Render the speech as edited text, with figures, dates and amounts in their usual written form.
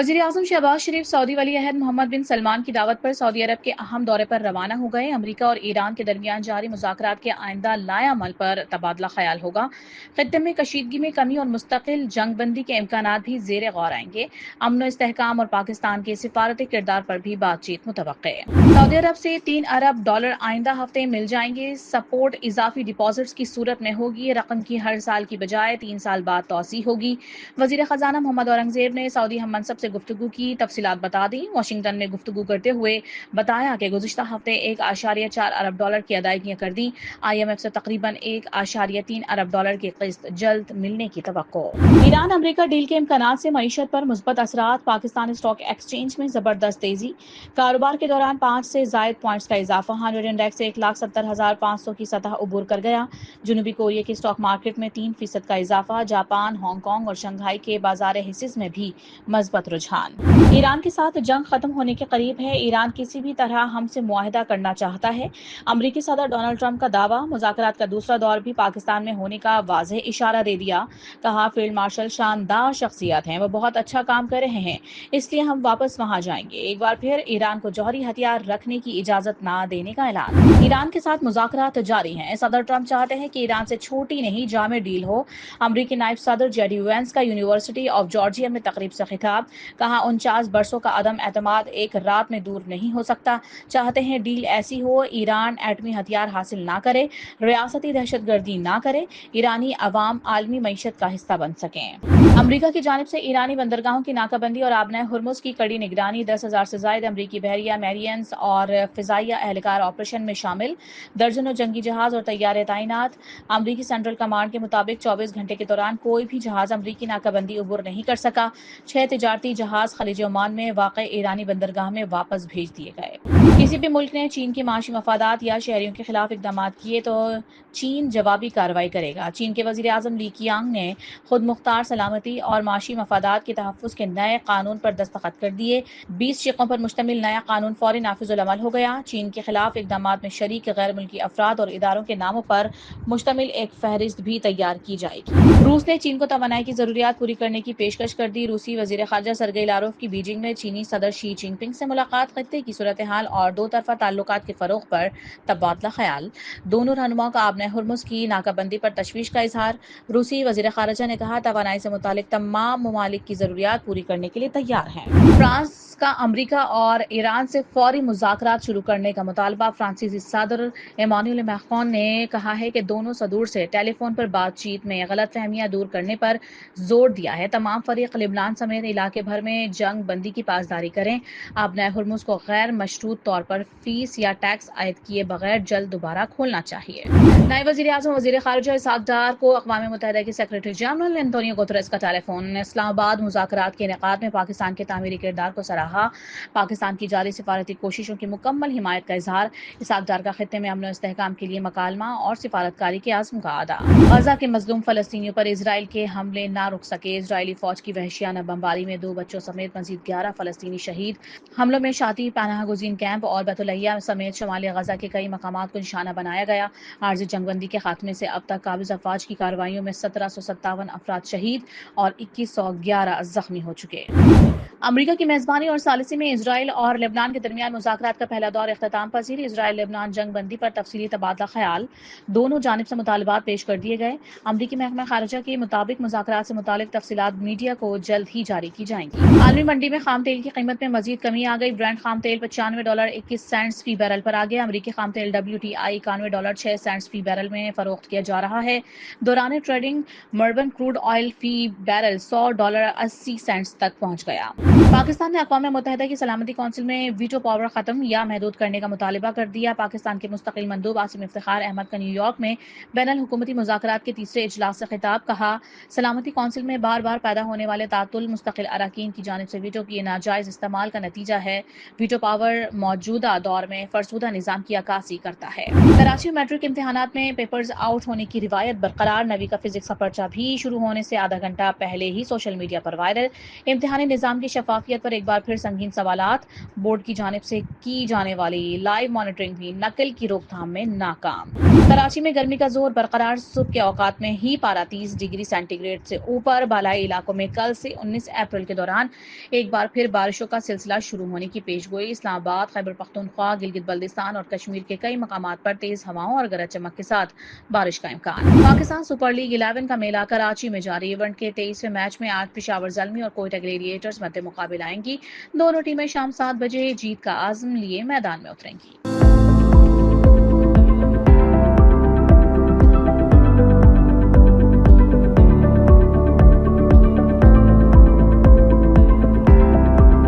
वजीर आजम शहबाज शरीफ सऊदी वली अहद मोहम्मद बिन सलमान की दावत पर सऊदी अरब के अहम दौरे पर रवाना हो गए। अमरीका और ईरान के दरमियान जारी मुज़ाकरात के आइंदा लाएअमल पर तबादला ख्याल होगा। खित्ते में कशीदगी में कमी और मुस्तकिल जंग बंदी के इम्कानात भी ज़ेर गौर आएंगे। अमन व इस्तेहकाम और पाकिस्तान के सिफारती किरदार पर भी बातचीत मुतवक्के है। सऊदी अरब से $3 अरब आइंदा हफ्ते मिल जाएंगे। सपोर्ट इजाफी डिपॉजिट्स की सूरत में होगी। रकम की हर साल की बजाय 3 साल बाद तोसी होगी। वजीर खजाना मोहम्मद औरंगजेब ने सऊदी हम मनसब से गुफ्तगू की तफसीलात बता दी। वाशिंगटन में गुफ्तगू करते हुए बताया कि गुज़िश्ता हफ्ते $1.4 अरब की अदायगियां कर दी। IMF से तकरीबन $1.3 अरब की किस्त जल्द मिलने की तवक्को। ईरान अमरीका डील के इम्कानात से मईशत पर मुस्बत असरात। पाकिस्तान स्टॉक एक्सचेंज में जबरदस्त तेजी। कारोबार के दौरान 5 से जायद पॉइंट्स का इजाफा। हार्वर्ड इंडेक्स 1,70,500 की सतह उबूर कर गया। जनूबी कोरिया के स्टॉक मार्केट में 3% का इजाफा। जापान, हांगकांग और शंघाई के बाजार हिस्स में भी मजबूत रुझान। ईरान के साथ जंग खत्म होने के करीब है। ईरान किसी भी तरह हमसे मुआहदा करना चाहता है। अमरीकी सदर डोनाल्ड ट्रंप का दावा। मुज़ाकरात का दूसरा दौर भी पाकिस्तान में होने का वाज़ेह इशारा दे दिया। कहा, फील्ड मार्शल शानदार शख्सियत हैं, वो बहुत अच्छा काम कर रहे हैं, इसलिए हम वापस वहां जाएंगे। एक बार फिर ईरान को जौहरी हथियार रखने की इजाजत न देने का ऐलान। ईरान के साथ मुज़ाकरात जारी हैं। सदर ट्रंप चाहते हैं कि ईरान से छोटी नहीं जामे डील हो। अमरीकी नायब सदर जेडी वेंस का यूनिवर्सिटी ऑफ जॉर्जिया में तकरीब से खिताब। कहा, 49 बरसों का अदम एतमाद एक रात में दूर नहीं हो सकता। चाहते हैं डील ऐसी हो, ईरान एटमी हथियार हासिल ना करे, रियासती दहशतगर्दी ना करे, ईरानी अवाम आलमी मईशत का हिस्सा बन सकें। अमरीका की जानिब से ईरानी बंदरगाहों की नाकाबंदी और आबनाए हुर्मुज की कड़ी निगरानी। 10,000 से जायद अमरीकी बहरिया, मैरियंस और फिजाइया एहलकार ऑपरेशन में शामिल। दर्जनों जंगी जहाज और तैयारे तैनात। अमरीकी सेंट्रल कमांड के मुताबिक 24 घंटे के दौरान कोई भी जहाज अमरीकी नाकाबंदी उबूर नहीं कर सका। 6 तिजारती जहाज खलीज ओमान में वाक़ ईरानी बंदरगाह में वापस भेज दिए गए। किसी भी मुल्क ने चीन के माशी मफादात या शहरियों के खिलाफ इकदाम किए तो चीन जवाबी कार्रवाई करेगा। चीन के वजीर आजम ली कियांग ने खुद मुख्तार सलामती और माशी मफादात के तहफ़्फ़ुज़ के नए कानून पर दस्तखत कर दिए। 20 शिकों पर मुश्तमिल नया कानून फौरी नाफिजुल अमल हो गया। चीन के खिलाफ इकदाम में शरीक गैर मुल्की अफराद और इदारों के नामों पर मुश्तमिल एक फहरिस्त भी तैयार की जाएगी। रूस ने चीन को तवानाई की जरूरियात पूरी करने की पेशकश कर दी। रूसी वजीर खारजा सरगेई लारोव की बीजिंग में चीनी सदर शी जिनपिंग से मुलाकात। खत्ते की सूरत हाल और दो तरफा ताल्लुकात के फरोग पर तबादला ख्याल। दोनों रहनुमाओं का आबने हुर्मुज की नाकाबंदी पर तशवीश का इजहार। रूसी वजीर खारजा ने कहा, तवानाई से मुतालिक तमाम ममालिक की जरूरियात पूरी करने के लिए तैयार हैं। फ्रांस का अमरीका और ईरान से फौरी मुज़ाकरात शुरू करने का मुतालबा। फ्रांसीसी सदर इमानुएल मैक्रोन ने कहा है कि दोनों सदूर से टेलीफोन पर बातचीत में गलतफहमियां दूर करने पर जोर दिया है। तमाम फरीक लिबनान समेत इलाके भर में जंग बंदी की पासदारी करें। आबनाए हुर्मुज को गैर मशरूत तौर पर फीस या टैक्स आयद किए बगैर जल्द दोबारा खोलना चाहिए। नायब वज़ीर आज़म वज़ीर ख़ारिजा इसहाक़ डार को अक़वाम मुत्तहिदा के सेक्रेटरी जनरल एंटोनियो गुतरस का टेलीफोन। इस्लामाबाद मुज़ाकरात के इनेक़ाद में पाकिस्तान के तामीरी किरदार को सराहा। पाकिस्तान की जारी सिफारती कोशिशों की मुकम्मल हिमायत का इजहार। इसहाक़ डार का खित्ते में अमन व इस्तेहकाम के लिए मकालमा और सिफारतकारी के आज़म का अदा। गज़ा के मज़लूम फ़लस्तीनियों पर इजराइल के हमले ना रुक सके। इजरायली फ़ौज की वहशियाना बमबारी में 2 बच्चों समेत मज़ीद 11 फ़लस्तीनी शहीद। हमलों में शाती पनाह गुज़ीन कैंप और बैतुलहिया समेत शमाली गज़ा के कई मकामात को निशाना बनाया गया। आर्ज़ी जंगबंदी के खात्मे से अब तक काबिज़ अफ़वाज की कार्रवाइयों में 1757 अफराद शहीद और 2111 जख्मी हो चुके। अमरीका की मेज़बानी और सालिसी में इजराइल और लेबनान के दरमियान मुज़ाकरात का पहला दौर इख्तिताम पजीर। इजराइल लेबनान जंग बंदी पर तफसीली तबादला ख्याल। दोनों जानिब से मुतालबात पेश कर दिए गए। अमरीकी महकमा खारजा के मुताबिक मुज़ाकरात से मुतालिक तफसीलात मीडिया को जल्द ही जारी की जाएंगी। आलमी मंडी में खाम तेल की कीमत में मजीद कमी आ गई। ब्रेंट खाम तेल $95.21 फी बैरल पर आ गया। अमरीकी खाम तेल WTI $91.06 फी बैरल में फरोख्त किया जा रहा है। दौरान ट्रेडिंग मर्बन क्रूड ऑयल फी बैरल $100.80 तक पहुंच गया। पाकिस्तान ने अक़वाम मुत्तहिदा की सलामती कौंसिल में वीटो पावर खत्म या महदूद करने का मुतालबा कर दिया। पाकिस्तान के मुस्तकिल मंदूब आसिम इफ्तिखार अहमद का न्यूयॉर्क में बैनुल हुकूमती मुज़ाकरात के तीसरे इजलास से खिताब। कहा, सलामती कौंसिल में बार बार पैदा होने वाले तातुल मुस्तकिल अरकान की जानिब से वीटो के नाजायज़ इस्तेमाल का नतीजा है। वीटो पावर मौजूदा दौर में फरसुदा निज़ाम की अक्कासी करता है। कराची मैट्रिक इम्तिहानात में पेपर्स आउट होने की रिवायत बरकरार। नवी का फिजिक्स का पर्चा भी शुरू होने से आधा घंटा पहले ही सोशल मीडिया पर वायरल। इम्तिहानी निज़ाम की شفافیت پر ایک بار پھر سنگین سوالات، بورڈ کی جانب سے کی جانے والی لائیو مانیٹرنگ بھی نقل کی روک تھام میں ناکام۔ کراچی میں گرمی کا زور برقرار، صبح کے اوقات میں ہی پارہ 30 ڈگری سینٹی گریڈ سے اوپر، بالائی علاقوں میں کل سے 19 اپریل کے دوران ایک بار پھر بارشوں کا سلسلہ شروع ہونے کی پیش گوئی۔ اسلام آباد، خیبر پختونخوا، گلگت بلتستان اور کشمیر کے کئی مقامات پر تیز ہواؤں اور گرج چمک کے ساتھ بارش کا امکان۔ پاکستان سپر لیگ 11 کا میلہ کراچی میں جاری، ایونٹ کے 23ویں میچ میں آج پشاور زلمی اور کوئٹہ گلیڈیٹرز مد مقابل آئیں گی۔ دونوں ٹیمیں شام 7 بجے جیت کا عزم لیے میدان میں اتریں گی۔